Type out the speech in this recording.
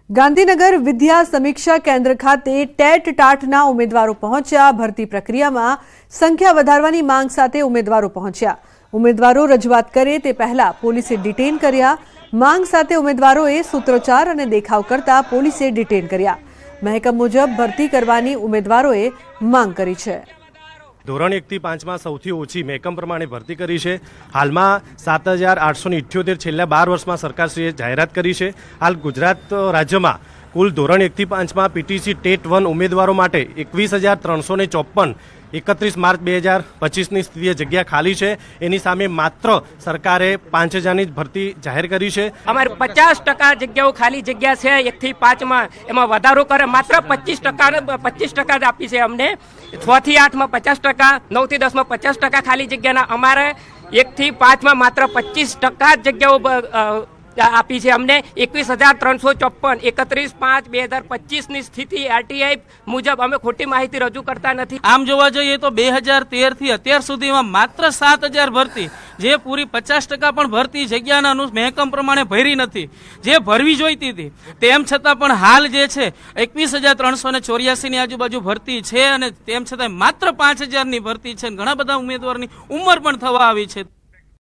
ગાંધીનગર વિદ્યા સમીક્ષા કેન્દ્ર ખાતે ટેટ ટાટના ઉમેદવારો પહોંચ્યા। ભરતી પ્રક્રિયામાં સંખ્યા વધારવાની માંગ સાથે ઉમેદવારો પહોંચ્યા। ઉમેદવારો રજૂઆત કરે તે પહેલા પોલીસે ડિટેન કર્યા। માંગ સાથે ઉમેદવારોએ સૂત્રોચ્ચાર અને દેખાવ કરતા પોલીસે ડિટેન કર્યા। મહેકમ મુજબ ભરતી કરવાની ઉમેદવારોએ માંગ કરી છે। ધોરણ 1 થી 5 માં સૌથી ઓછી મહેકમ પ્રમાણે ભરતી કરી છે। હાલમાં 7,878 છેલ્લા 12 વર્ષમાં સરકારશ્રીએ જાહેરાત કરી છે। હાલ ગુજરાત રાજ્યમાં કુલ ધોરણ 1 થી 5 માં પીટીસી ટેટ 1 ઉમેદવારો માટે 21,354 31 માર્ચ 2025ની સ્થિતિએ જગ્યા ખાલી છે। એની સામે માત્ર સરકારે 5,000ની જ ભરતી જાહેર કરી છે। અમારે 50% જગ્યાઓ ખાલી જગ્યા છે 1 થી 5 માં, એમાં વધારો કરે માત્ર 25% જ આપી છે અમને। 6 થી 8 માં 50%, 9 થી 10 માં 50% ખાલી જગ્યાના, અમારે 1 થી 5 માં માત્ર 25% જગ્યાઓ આપી છે અમને। 21,354 31/5/2025ની સ્થિતિ આરટીઆઈ મુજબ અમે ખોટી માહિતી રજૂ કરતા નથી। આમ જોવા જઈએ તો 2013 થી અત્યાર સુધીમાં માત્ર 7,000 ભરતી, જે પૂરી 50% પણ ભરતી જગ્યાના મહેકમ પ્રમાણે ભરી નથી, જે ભરવી જોઈતી હતી। તેમ છતાં પણ હાલ જે છે 21,384ની આજુબાજુ ભરતી છે અને તેમ છતાં માત્ર 5,000ની ભરતી છે। ઘણા બધા ઉમેદવારની ઉંમર પણ થવા આવી છે।